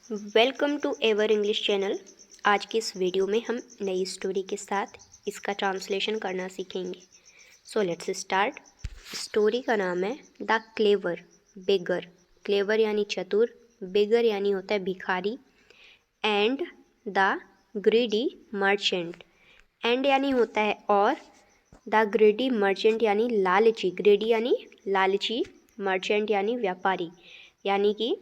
Welcome to ever English channel. आज की इस वीडियो में हम नई स्टोरी के साथ इसका ट्रांसलेशन करना सीखेंगे। So let's start. स्टोरी का नाम है द क्लेवर बेगर। क्लेवर यानी चतुर, बेगर यानी होता है भिखारी, and the greedy merchant. And यानी होता है और, द ग्रीडी मर्चेंट यानी लालची, ग्रीडी यानी लालची, मर्चेंट यानी व्यापारी, यानी कि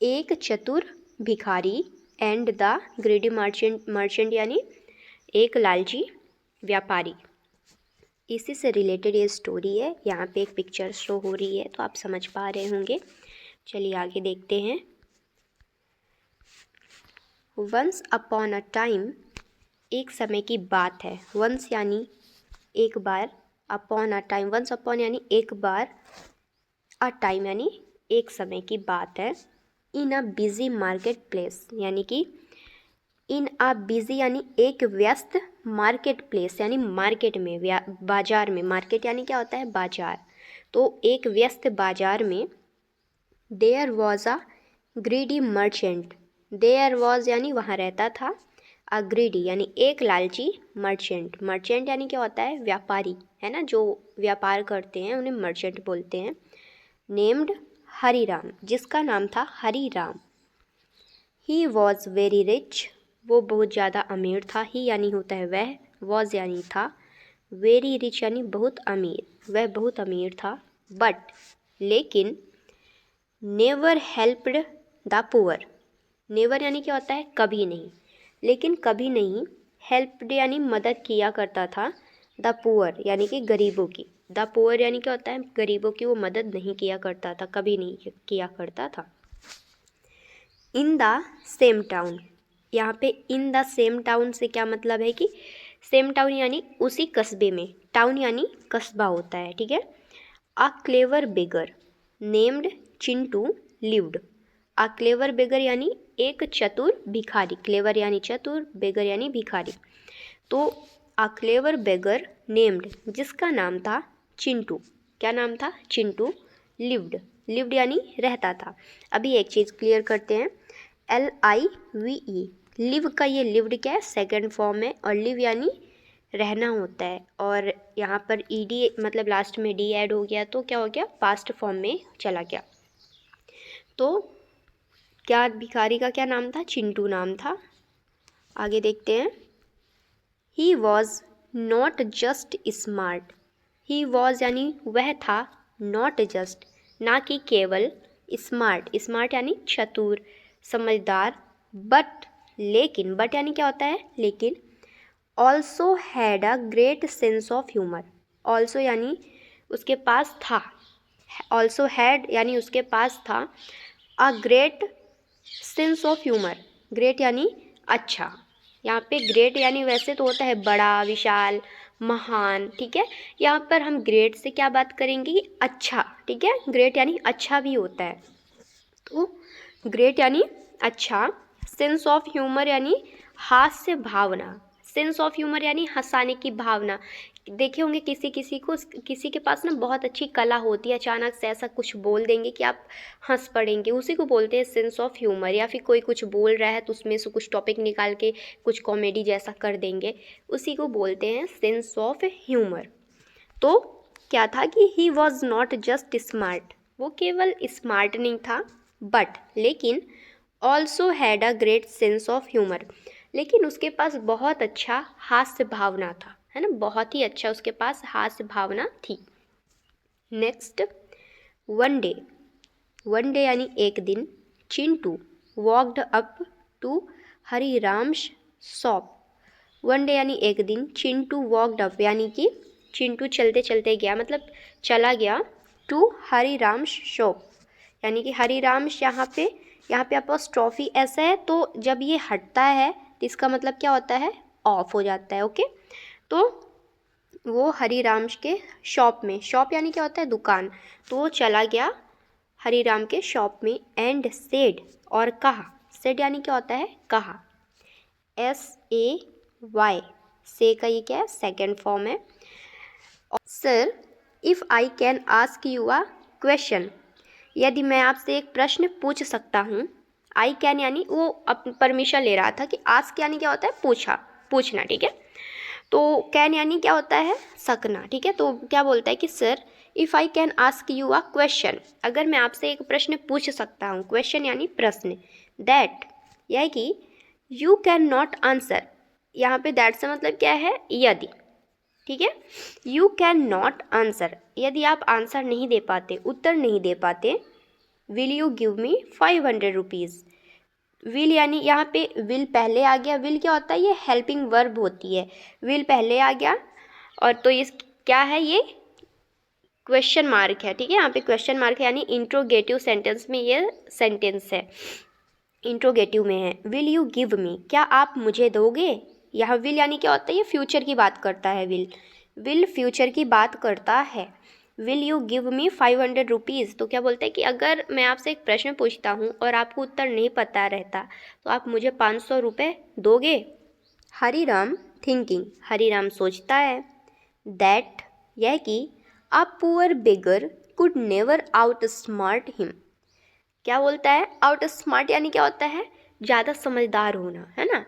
एक चतुर भिखारी एंड द ग्रेडी मर्चेंट यानी एक लालची व्यापारी। इसी से रिलेटेड ये स्टोरी है। यहाँ पे एक पिक्चर शो हो रही है तो आप समझ पा रहे होंगे। चलिए आगे देखते हैं। वंस अपॉन अ टाइम, एक समय की बात है। वंस यानी एक बार, upon a time, once upon यानी एक बार, अ टाइम यानी एक समय की बात है। इन अ बिजी मार्केट प्लेस यानी कि इन अ बिजी यानी एक व्यस्त, मार्केट प्लेस यानी मार्केट में, बाजार में। मार्केट यानी क्या होता है? बाजार। तो एक व्यस्त बाजार में there was a greedy merchant. There was यानी वहाँ रहता था, अ ग्रीडी यानी एक लालची, मर्चेंट। मर्चेंट यानी क्या होता है? व्यापारी, है ना, जो व्यापार करते हैं उन्हें मर्चेंट बोलते हैं। नेम्ड हरिराम, जिसका नाम था Hariram. He was very rich, वो बहुत ज़्यादा अमीर था। ही यानी होता है वह, वॉज यानी था, वेरी रिच यानी बहुत अमीर, वह बहुत अमीर था। बट लेकिन, never helped the poor. Never यानी क्या होता है? कभी नहीं, लेकिन कभी नहीं। हेल्प्ड यानी मदद किया करता था, द पुअर यानी कि गरीबों की। द पुअर यानी क्या होता है? गरीबों की वो मदद नहीं किया करता था, कभी नहीं किया करता था। इन द सेम टाउन, यहाँ पे इन द सेम टाउन से क्या मतलब है कि सेम टाउन यानी उसी कस्बे में, टाउन यानी कस्बा होता है, ठीक है। A clever beggar named Chintu lived. A clever beggar यानी एक चतुर भिखारी, क्लेवर यानी चतुर, बेगर यानी भिखारी। तो अ क्लेवर बेगर नेम्ड, जिसका नाम था चिंटू। क्या नाम था? चिंटू। लिव्ड, लिव्ड यानी रहता था। अभी एक चीज़ क्लियर करते हैं। LIVE, लिव का ये लिव्ड क्या है? सेकंड फॉर्म है, और लिव यानी रहना होता है, और यहाँ पर ED मतलब लास्ट में D ऐड हो गया तो क्या हो गया? पास्ट फॉर्म में चला गया। तो क्या भिखारी का क्या नाम था? चिंटू नाम था। आगे देखते हैं। He was not just smart. He was यानी वह था, नॉट जस्ट ना कि केवल, स्मार्ट, स्मार्ट यानी चतुर, समझदार, बट लेकिन, बट यानी क्या होता है? लेकिन। Also had a great sense of humour. Also यानी उसके पास था, ऑल्सो हैड यानी उसके पास था, a great sense of humour. Great यानी अच्छा। यहाँ पे ग्रेट यानी वैसे तो होता है बड़ा, विशाल, महान, ठीक है। यहाँ पर हम ग्रेट से क्या बात करेंगे कि अच्छा, ठीक है। ग्रेट यानी अच्छा भी होता है, तो ग्रेट यानी अच्छा। सेंस ऑफ ह्यूमर यानी हास्य भावना। सेंस ऑफ ह्यूमर यानी हंसाने की भावना। देखे होंगे किसी किसी को, किसी के पास ना बहुत अच्छी कला होती है, अचानक से ऐसा कुछ बोल देंगे कि आप हंस पड़ेंगे, उसी को बोलते हैं सेंस ऑफ ह्यूमर। या फिर कोई कुछ बोल रहा है तो उसमें से कुछ टॉपिक निकाल के कुछ कॉमेडी जैसा कर देंगे, उसी को बोलते हैं सेंस ऑफ ह्यूमर। तो क्या था कि he was not just smart, वो केवल स्मार्ट नहीं था, बट लेकिन, also had a great sense of humour, लेकिन उसके पास बहुत अच्छा हास्य भावना था, है ना, बहुत ही अच्छा उसके पास हास्य भावना थी। Next, one day. One day यानी एक दिन, Chintu walked up to Hariram's shop. One day यानी एक दिन, चिंटू वॉकड अप यानी कि चिंटू चलते चलते गया, मतलब चला गया, टू हरिराम्स शॉप यानी कि हरिराम्स, यहाँ पे अपोस्ट्रॉफी ऐसा है, तो जब ये हटता है तो इसका मतलब क्या होता है? ऑफ हो जाता है, ओके। तो वो हरिराम्स के शॉप में, शॉप यानी क्या होता है? दुकान। तो वो चला गया हरिराम के शॉप में, एंड सेड और कहा। सेड यानी क्या होता है? कहा। SAY, से का ये क्या है? सेकेंड फॉर्म है। Sir, if I can ask you a question, यदि मैं आपसे एक प्रश्न पूछ सकता हूँ, आई कैन यानी वो परमिशन ले रहा था कि आस्क यानी क्या होता है पूछना, ठीक है। तो कैन यानी क्या होता है सकना, ठीक है। तो क्या बोलता है कि sir if I can ask you a question, अगर मैं आपसे एक प्रश्न पूछ सकता हूँ, क्वेश्चन यानी प्रश्न, दैट यह है कि यू कैन नॉट आंसर, यहाँ पे दैट से मतलब क्या है यदि, ठीक है। यू कैन नॉट आंसर, यदि आप आंसर नहीं दे पाते, उत्तर नहीं दे पाते, will you give me 500 rupees. Will यानी यहाँ पे विल पहले आ गया, विल क्या होता है ये हेल्पिंग वर्ब होती है, विल पहले आ गया और तो ये क्या है ये क्वेश्चन मार्क है, ठीक है। यहाँ पे क्वेश्चन मार्क है यानी इंट्रोगेटिव सेंटेंस में ये सेंटेंस है, इंट्रोगेटिव में है। विल यू गिव मी, क्या आप मुझे दोगे। यहाँ विल यानी क्या होता है ये फ्यूचर की बात करता है, विल फ्यूचर की बात करता है। Will you give me 500 rupees, तो क्या बोलता है कि अगर मैं आपसे एक प्रश्न पूछता हूँ और आपको उत्तर नहीं पता रहता तो आप मुझे 500 रुपये दोगे। हरिराम थिंकिंग, हरिराम सोचता है, दैट यह कि a poor beggar could never out smart him, क्या बोलता है आउट स्मार्ट यानी क्या होता है ज़्यादा समझदार होना, है ना।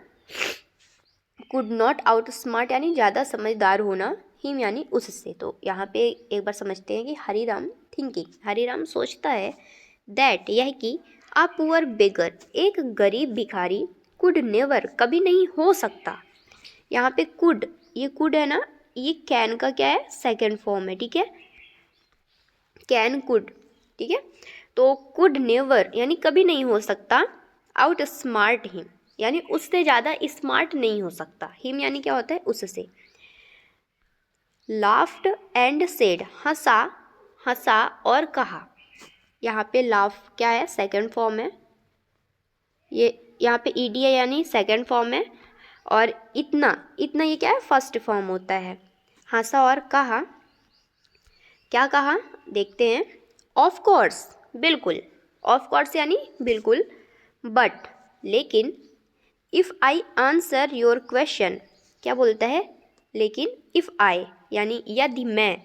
कुड नॉट आउट स्मार्ट यानी ज़्यादा समझदार होना, हिम यानी उससे। तो यहाँ पे एक बार समझते हैं कि हरिराम थिंकिंग, हरिराम सोचता है, दैट यह कि अ पुअर बेगर एक गरीब भिखारी, कुड नेवर कभी नहीं हो सकता। यहाँ पे कुड, ये कुड है ना, ये कैन का क्या है सेकंड फॉर्म है, ठीक है, कैन कुड, ठीक है। तो कुड नेवर यानी कभी नहीं हो सकता, आउट स्मार्ट हिम यानी उससे ज़्यादा स्मार्ट नहीं हो सकता, हिम यानी क्या होता है उससे। लाफ्ड एंड सेड, हंसा और कहा, यहाँ पे लाफ क्या है सेकंड फॉर्म है, ये यहाँ पे ईडी है यानी सेकंड फॉर्म है, और इतना ये क्या है फर्स्ट फॉर्म होता है। हंसा और कहा, क्या कहा देखते हैं, ऑफ कोर्स बिल्कुल, ऑफ कोर्स यानी बिल्कुल, बट लेकिन, if I answer your question, क्या बोलता है लेकिन, इफ़ आई यानी यदि मैं,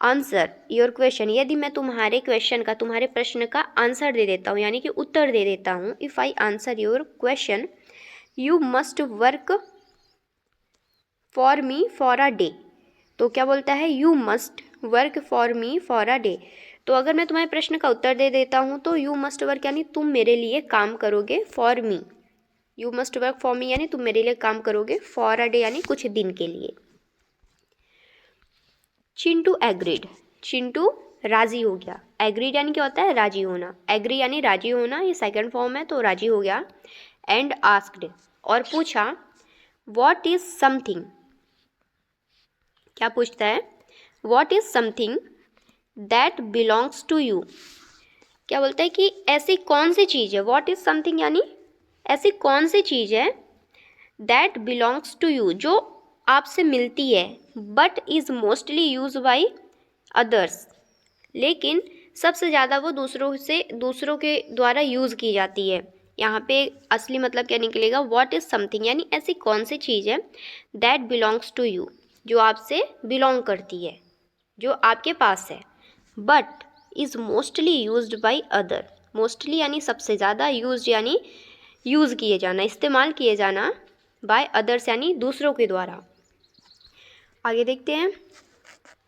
आंसर योर क्वेश्चन यदि मैं तुम्हारे क्वेश्चन का, तुम्हारे प्रश्न का आंसर दे देता हूँ यानी कि उत्तर दे देता हूँ, if I answer your question you must work for me for a day, तो क्या बोलता है you must work for me for a day, तो अगर मैं तुम्हारे प्रश्न का उत्तर दे देता हूँ तो यू मस्ट वर्क यानी तुम मेरे लिए काम करोगे, for me, you must work for me यानी तुम मेरे लिए काम करोगे, फॉर अ डे यानी कुछ दिन के लिए। चिंटू एग्रीड, चिंटू राजी हो गया, एग्रीड यानी क्या होता है राजी होना, एग्री यानी राजी होना, ये सेकंड फॉर्म है तो राजी हो गया। एंड आस्क्ड और पूछा, व्हाट इज समथिंग, क्या पूछता है what is something that belongs to you, क्या बोलता है कि ऐसी कौन सी चीज़ है, व्हाट इज समथिंग यानी ऐसी कौन सी चीज़ है, दैट बिलोंग्स टू यू जो आपसे मिलती है, but is mostly use by others, लेकिन सबसे ज़्यादा वो दूसरों के द्वारा यूज़ की जाती है। यहाँ पे असली मतलब क्या निकलेगा, व्हाट इज़ समथिंग यानी ऐसी कौन सी चीज़ है, दैट बिलोंग्स टू यू जो आपसे बिलोंग करती है, जो आपके पास है, but is mostly used by other, mostly यानी सबसे ज़्यादा, यूज्ड यानी यूज़ किए जाना, इस्तेमाल किए जाना, बाय अदर्स यानी दूसरों के द्वारा। आगे देखते हैं,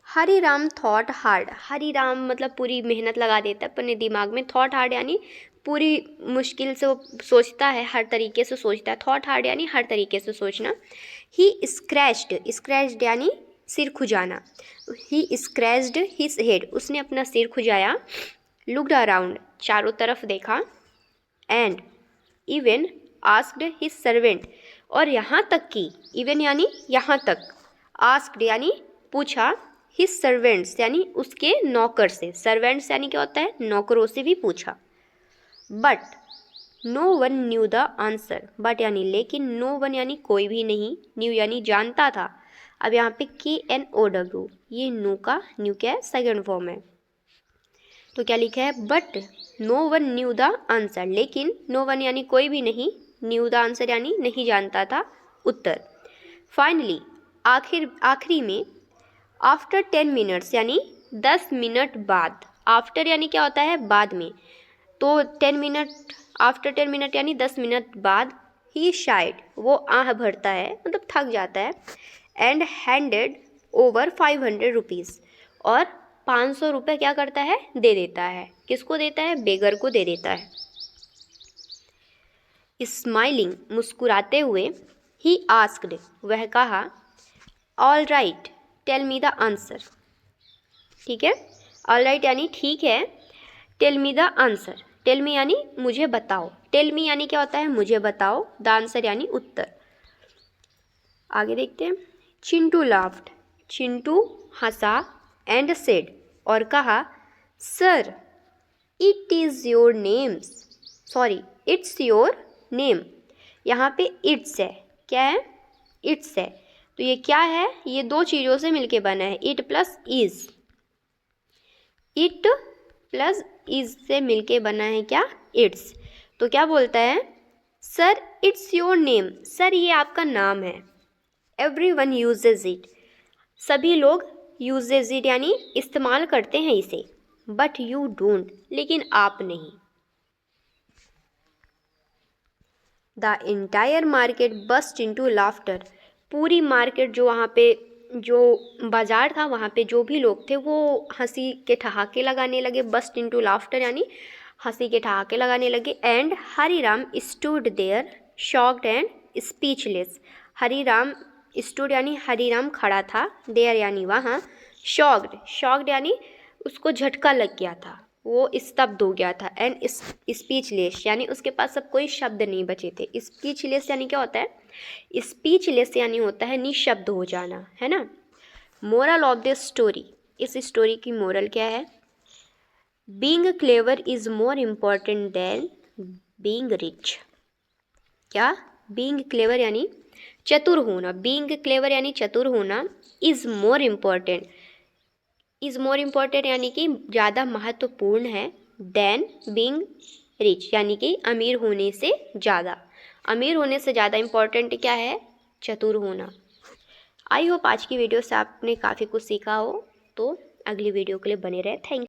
हरिराम थॉट हार्ड, हरिराम मतलब पूरी मेहनत लगा देता है अपने दिमाग में, थॉट हार्ड यानी पूरी मुश्किल से वो सोचता है, हर तरीके से सोचता है, थॉट हार्ड यानी हर तरीके से सोचना। ही स्क्रैच्ड यानी सिर खुजाना, ही स्क्रैच्ड हिज हेड उसने अपना सिर खुजाया, लुक्ड अराउंड चारों तरफ देखा, and even asked his servant और यहाँ तक कि, इवन यानी यहाँ तक, आस्क्ड यानी पूछा, हिज सर्वेंट्स यानी उसके नौकर से, सर्वेंट्स यानी क्या होता है नौकरों से भी पूछा, but no one knew the answer, but यानी लेकिन, नो वन यानी कोई भी नहीं, न्यू यानी जानता था। अब यहाँ पे KNOW ये न्यू क्या है सेकंड फॉर्म है, तो क्या लिखा है, but no one knew the answer, लेकिन नो वन यानी कोई भी नहीं, न्यू द आंसर यानी नहीं जानता था उत्तर। फाइनली आखिरी में, आफ्टर 10 मिनट्स यानी 10 मिनट बाद, आफ्टर यानी क्या होता है बाद में, तो 10 मिनट आफ्टर 10 मिनट यानी 10 मिनट बाद ही शायद वो आह भरता है, मतलब थक जाता है, एंड हैंडेड ओवर 500 रुपीज़, और 500 रुपये क्या करता है, दे देता है। किसको देता है, बेगर को दे देता है। स्माइलिंग, मुस्कुराते हुए, ही आस्क्ड, वह कहा, all right tell me the answer. ठीक है, ऑल राइट यानी ठीक है, tell me the answer, tell me यानी मुझे बताओ, टेल मी यानी क्या होता है, मुझे बताओ, द आंसर यानी उत्तर। आगे देखते हैं। Chintu laughed, Chintu Hansa, and said, और कहा, sir it is your names, sorry it's your name. यहाँ पे इट्स है, क्या है, इट्स है, तो ये क्या है, ये दो चीज़ों से मिलके बना है, it plus is, it plus is से मिलके बना है क्या, इट्स। तो क्या बोलता है, sir it's your name, sir ये आपका नाम है। एवरीवन यूजेज इट, सभी लोग यूजेज इट यानी इस्तेमाल करते हैं इसे, बट यू डोंट, लेकिन आप नहीं। The entire market burst into laughter, पूरी मार्केट जो वहाँ पे जो बाजार था वहाँ पे जो भी लोग थे वो हंसी के ठहाके लगाने लगे, बस्ट इनटू लाफ्टर यानी हंसी के ठहाके लगाने लगे। And Hariram stood there shocked and speechless, Hariram stood यानी हरिराम खड़ा था, देयर यानी वहाँ, शॉक्ड, शॉक्ड यानी उसको झटका लग गया था, वो स्तब्ध हो गया था, एंड स्पीचलेस यानी उसके पास अब कोई शब्द नहीं बचे थे। स्पीचलेस यानी क्या होता है, स्पीचलेस यानी होता है निशब्द हो जाना, है ना। मोरल ऑफ द स्टोरी, इस स्टोरी की मोरल क्या है, being clever is more important than being rich. क्या, बीइंग क्लेवर यानी चतुर होना, बीइंग क्लेवर यानी चतुर होना, is more important, is more important यानी कि ज़्यादा महत्वपूर्ण है, देन बीइंग रिच यानी कि अमीर होने से ज़्यादा, अमीर होने से ज़्यादा इम्पॉर्टेंट क्या है, चतुर होना। आई होप आज की वीडियो से आपने काफ़ी कुछ सीखा हो, तो अगली वीडियो के लिए बने रहे। Thank you.